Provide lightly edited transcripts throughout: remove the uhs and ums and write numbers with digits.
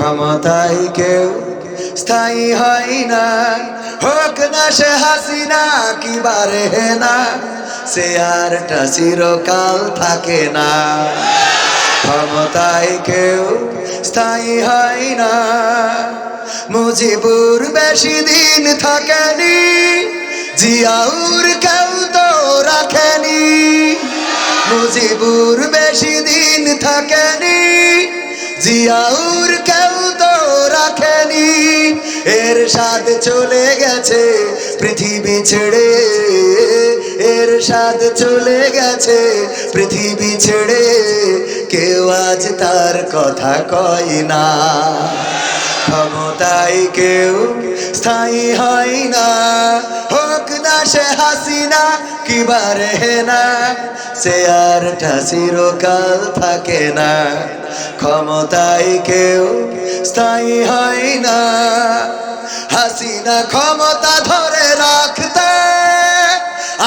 ক্ষমতায় কেউ স্থায়ী হয় না, হোক না সে হাসিনা কি বারে না, চেয়ারটা চিরকাল থাকে না। ক্ষমতায় কেউ স্থায়ী হয় না, মুজিবুর বেশি দিন থাকেনি, জিয়াউর কেউ তো রাখেনি। মুজিবুর বেশি দিন থাকেনি, জিয়াউর কেউ তো রাখেনি। এরশাদ চলে গেছে পৃথিবী ছেড়ে, এরশাদ চলে গেছে পৃথিবী ছেড়ে, কেউ আজ তার কথা কয় না। ক্ষমতায় কেউ স্থায়ী হয় না, হোক না সে হাসিনা কি বারে না, চেয়ারটা চিরকাল থাকে না। ক্ষমতায় কেউ স্থায়ী হয় না, হাসিনা ক্ষমতা ধরে রাখতে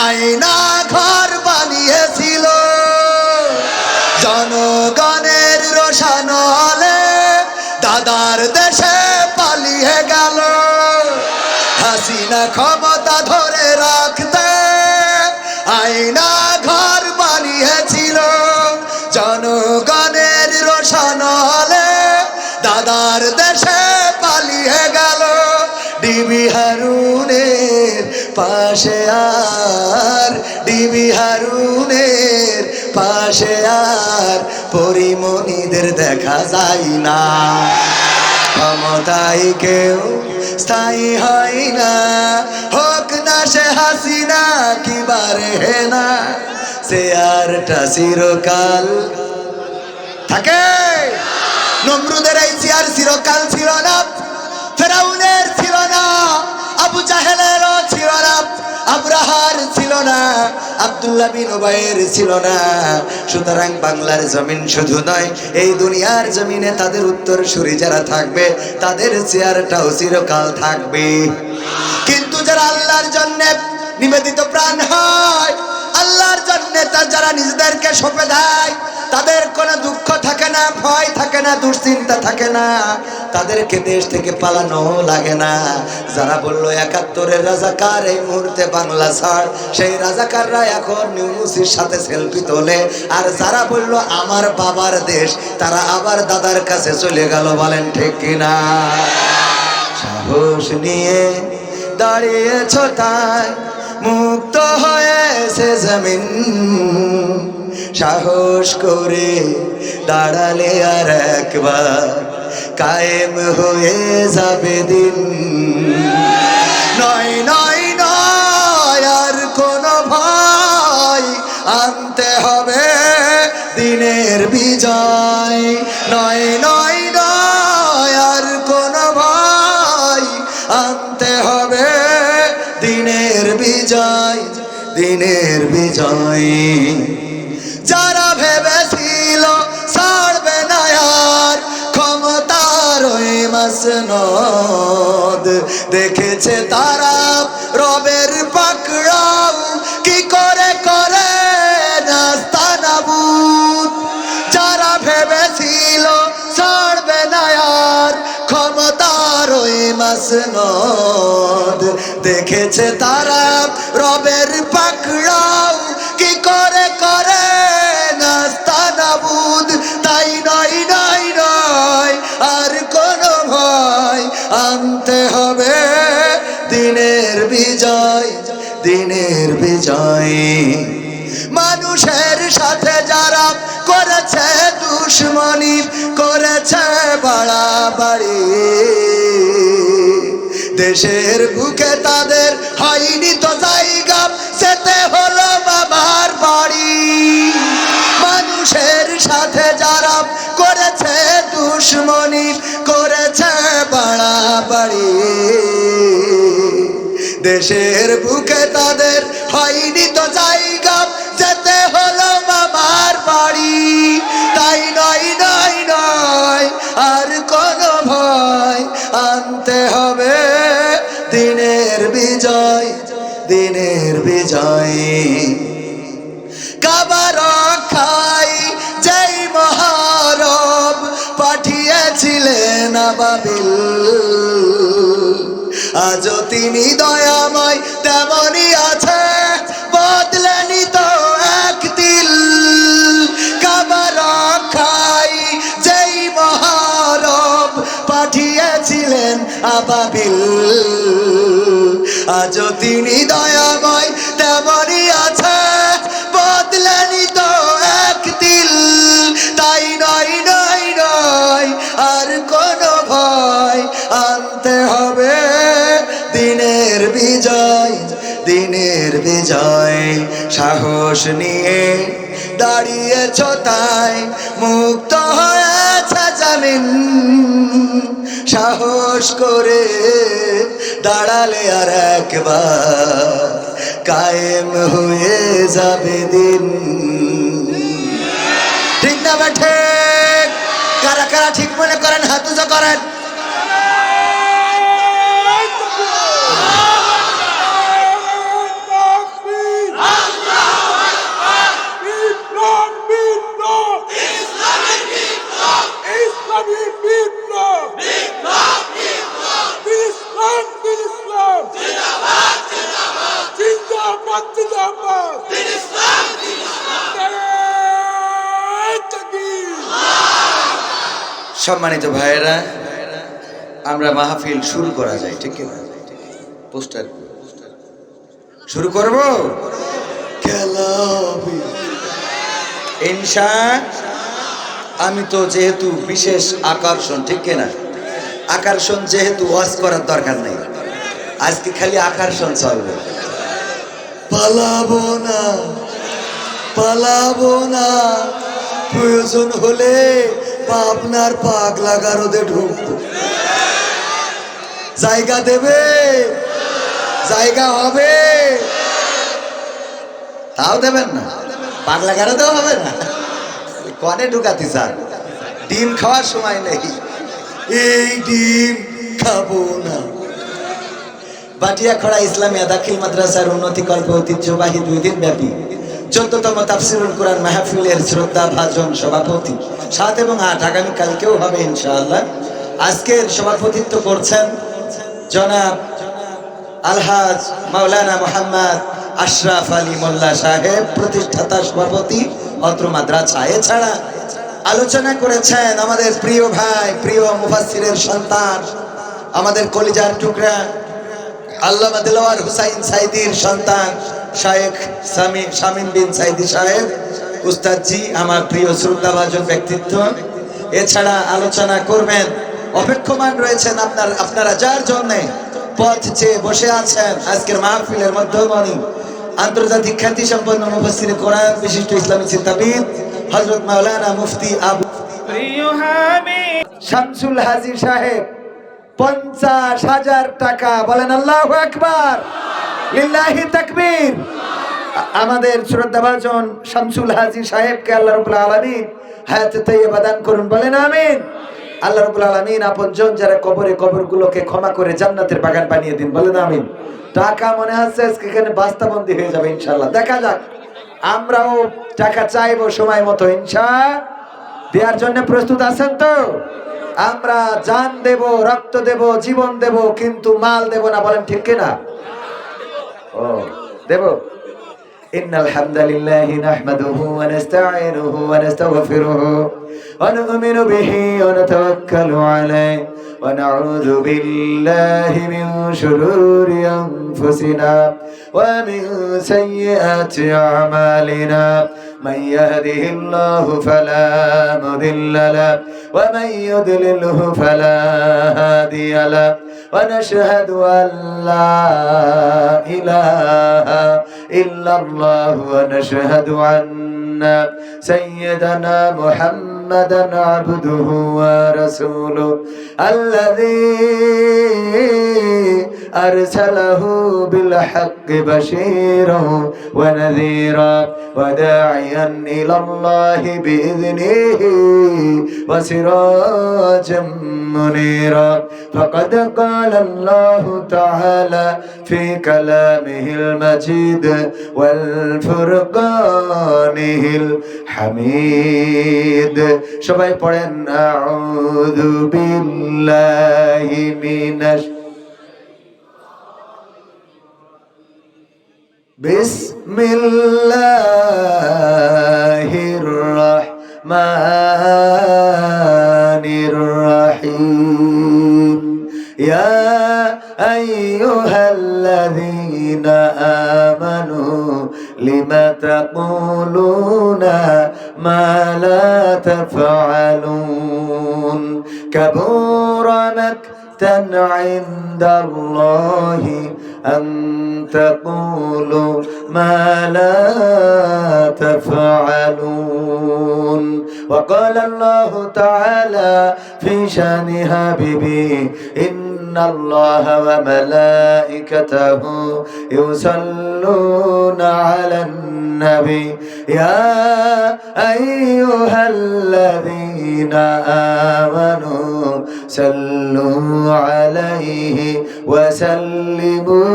আয়না ঘর বানিয়েছিল, জনগণের রোশানলে দাদার দেশে পালিয়ে গেল। হাসিনা ক্ষমতা ধরে রাখতে আয়না ঘর বানিয়েছিল, জনগণের রোশানলে দাদার দেশে পালিয়ে গেল। ডিবি হারুনের পাশে আর, ডিবি হারুনের পাশে আর পরিমণিদের দেখা যায় না। ক্ষমতায় কেউ স্থায়ী হয় না, হোক না সে হাসিনা কি বারে না, চেয়ারটা চিরকাল থাকে। নমরুদের এই চেয়ার চিরকাল ছিল না, ফেরাউনের ছিল না, আবু জাহেলেরও ছিল না, আব্রাহার ছিল না, আব্দুল্লাহ বিন উবাইয়ের ছিল না। সুতরাং বাংলার জমিন শুধু নয়, এই দুনিয়ার জমিনে তাদের উত্তরসূরি যারা থাকবে তাদের চেয়ারটাও চিরকাল থাকবে। কিন্তু যারা আল্লাহর জন্য নিবেদিত প্রাণ হয়, আল্লাহর জন্য যারা নিজেদেরকে সঁপে দেয়, তাদের কোনো দুঃখ থাকে না, ভয় থাকে না, দুশ্চিন্তা থাকে না, তাদেরকে দেশ থেকে পালানো লাগে না। যারা বললো ৭১-এর রাজাকার এই মুহূর্তে বাংলা ছাড়, সেই রাজাকাররা এখন ইউনূসের সাথে সেলফি তোলে। আর যারা বললো আমার বাবার দেশ, তারা আবার দাদার কাছে চলে গেল। বলেন ঠিক কিনা? সাহস নিয়ে দাঁড়িয়েছ তাই মুক্ত হয়েছে জমিন, সাহস করে দাঁড়ালে আর একবার কায়েম হয়ে যাবে দিন। নয় নয় নয় আর কোনো ভয়, আনতে হবে দিনের বিজয়। নয় নয় নয় আর কোনো ভয়, আনতে হবে দিনের বিজয়, দিনের বিজয়। যারা ভেবেছিল ছাড়বে না আর ক্ষমতার ওই মাসনদ, দেখেছে তারা রবের পাকড়াও কি করে করে নাস্তানাবুদ। যারা ভেবেছিল ছাড়বে না আর ক্ষমতার ওই মাসনদ, দেখেছে তারা রবের পাকড়াও কি করে করে নাস্তানাবুদ। তাই নয় নয় নয় আর কোনো ভয়, আনতে হবে দিনের বিজয়, দিনের বিজয়। মানুষের সাথে যারা করেছে দুশ্মনী, করেছে বাড়াবাড়ি, দেশের বুকে তাদের হয়নি তো জায়গা, যেতে হলো বাবার বাড়ি। মানুষের সাথে যারা করেছে দুশ্মনী, করেছে বাড়াবাড়ি, দেশের বুকে তাদের হয়নি তো জায়গা, যেতে হলো বাবার বাড়ি। তাই নয় নয় নয় আর কোনো ভয়, আনতে হবে দিনের বিজয়, দিনের বিজয়। কাবা রক্ষায় যেই মহারব পাঠিয়েছিলেন আবাবিল। আজও তিনি দয়াময় তেমনই আছে, বদলেনি তো এক দিল। কাবা রক্ষায় যেই মহারব পাঠিয়েছিলেন আবাবিল, আজও তিনি দয়াময় তেমনই আছে, বদলেনি তো এক দিল। তাই নয় নয় নয় আর কোনো ভয়, আনতে হবে দিনের বিজয়, দিনের বিজয়। সাহস নিয়ে দাঁড়িয়েছ তাই মুক্ত হয়েছে জমিন। সাহস করে দাঁড়ালে আর একবার কায়েম হয়ে যাবে দিন। ঠিক না বেঠে? কারা কারা ঠিক মনে করেন হাত উঁচু করেন। সম্মানিত ভাইয়েরা, আমরা মাহফিল শুরু করা যায়, ঠিক না? পোস্টার শুরু করব, খেলা হবে ইনশা। আমি তো যেহেতু বিশেষ আকর্ষণ, ঠিক না? আকর্ষণ যেহেতু ওয়াজ করার দরকার নেই, আজকে খালি আকর্ষণ চলবে। পালাবো না, পালাবো না, প্রয়োজন হলে আপনার পাগলা গারদে ঢুকবো। জায়গা দেবে, জায়গা হবে, তাও দেবেন না, পাগলা গারদেও হবে না। কনে ঢুকাতে চান? ডিম খাওয়ার সময় নেই, এই ডিম খাবো না। বাটিয়াখড়া ইসলামিয়া দাখিল মাদ্রাসার উন্নতিকল্প ঐতিহ্যবাহী 2 দিন ব্যাপী 14তম তাফসীরুল কুরআন মাহফিলের শ্রদ্ধাভাজন সভাপতি 7 এবং 8 আগামীকালকেও হবে ইনশাআল্লাহ। আজকের সভাপতিত্ব করছেন জনাব আলহাজ মাওলানা মোহাম্মদ আশরাফ আলী মোল্লা সাহেব, প্রতিষ্ঠাতা সভাপতি অত্র মাদ্রাসা। এছাড়া আলোচনা করেছেন আমাদের প্রিয় ভাই, প্রিয় মুফাসসিরের সন্তান, আমাদের কলিজার টুকরা আল্লামা দিলওয়ার হুসাইন সাইদির সন্তান শায়েখ শামীম বিন সাইদি সাহেব উস্তাদজি, আমার প্রিয় শ্রদ্ধাভাজন ব্যক্তিত্ব। এছাড়া আলোচনা করবেন, অপেক্ষমান রয়েছেন আপনারা যার জন্য পথ চেয়ে বসে আছেন আজকের মাহফিলের মধ্যমণি আন্তর্জাতিক খ্যাতি সম্পন্ন মুফাসসির কোরআন, বিশিষ্ট ইসলামী চিন্তাবিদ হযরত মাওলানা মুফতি আবু শামসুল হাজী সাহেব 50,000 টাকা। বলেন আল্লাহু আকবার, লিল্লাহি তাকবীর। আমাদের শ্রদ্ধাভাজন শামসুল হাজী সাহেবকে আল্লাহ রাব্বুল আলামিন হায়াতে তাইয়্যিবা দান করুন, বলেন আমিন। আল্লাহ রাব্বুল আলামিন আপনজন যারা কবরে, কবরগুলোকে ক্ষমা করে জান্নাতের বাগান বানিয়ে দিন, বলেন আমিন। টাকা মনে হচ্ছে আজকে এখানে বাস্তাবন্দি হয়ে যাবে ইনশাআল্লাহ। দেখা যাক, আমরাও টাকা চাইবো সময় মতো ইনশাআল্লাহ। দেওয়ার জন্য প্রস্তুত আছেন তো? আমরা জান দেব, রক্ত দেব, জীবন দেব, কিন্তু মাল দেব না, বলেন ঠিক কিনা? ও দেব। ইন্নাল হামদালিল্লাহি নাহমাদুহু ওয়া নাস্তাঈনুহু ওয়া নাস্তাগফিরুহু ওয়া নু'মিনু বিহি ওয়া নাতাওয়াক্কালু আলাইহি ওয়া নাউযু বিল্লাহি মিন শুরুরি আনফুসিনা ওয়া মিন সাইয়্যাতি আ'মালিনা। من يهده الله فلا مضل له ومن يضلله فلا هادي له ونشهد أن لا إله إلا الله ونشهد أن سيدنا محمدا عبده ورسوله الذي أرسله بالحق بشيرا ونذيرا وداعيا إلى الله بإذنه وسراجا منيرا فقد قال الله تعالى في كلامه المجيد والفرقانه الحميد সবাই পড়েন আউযু বিল্লাহি মিনাশ বিসমিল্লাহির রাহমানির রহিম ইয়া আইয়ুহাল্লাযীনা আমানু লিমা তাকুলুনা মা লা তাফআলুন কাবুরা মাকতান ইনদাল্লাহি আন তাকুলু মা লা তাফআলুন وقال الله تعالى في شان حبيبه إن الله وملائكته يصلون على النبي يا أيها الذين آمنوا صلوا عليه وسلموا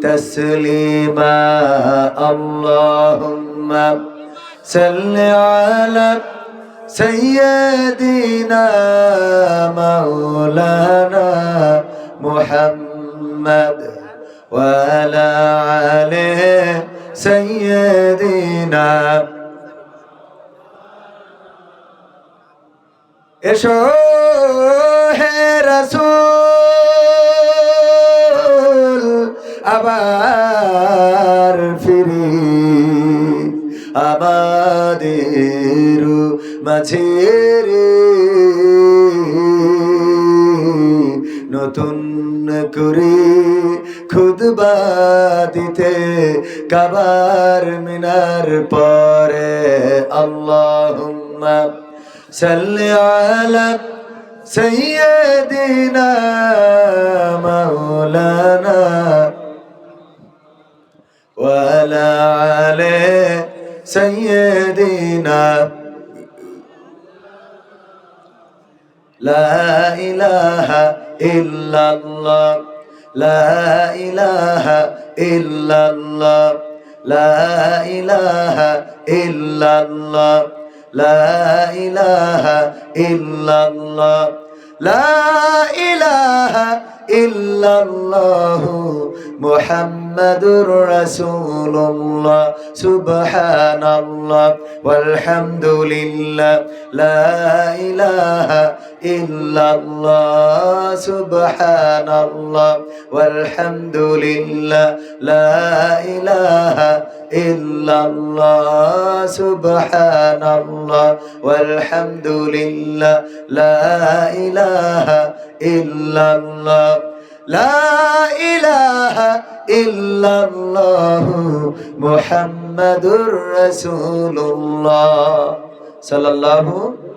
تسليما اللهم صل على سيدنا مولانا محمد وعلى آله سيدنا এসো হে রাসূল আবার ফিরি আমাদের মাঝে রে নতুন করে খুতবা দিতে কাবার মিনার পরে আল্লাহুম্মা সাল্লি আলা সাইয়্যিদিনা মাওলানা ওয়া আলা আলি সাইয়্যিদিনা লা ইলাহা ইল্লাল্লাহ লা ইলাহা ইল্লাল্লাহ লা ইলাহা ইল্লাল্লাহ লা ইলাহা ইল্লাল্লাহ লা ইলাহা ইল্লাল্লাহ মুহাম্মাদুর রাসূলুল্লাহ সুবহানাল্লাহ ওয়ালহামদুলিল্লাহ লা ইলাহা ইল্লাল্লাহ সুবহানাল্লাহ ওয়ালহামদুলিল্লাহ লা ইলাহা ইল্লাল্লাহ সুবহানাল্লাহ ওয়ালহামদুলিল্লাহ লা ইলাহা ইল্লাল্লাহ লা ইলাহা ইল্লাল্লাহ মুহাম্মাদুর রাসূলুল্লাহ সাল্লাল্লাহু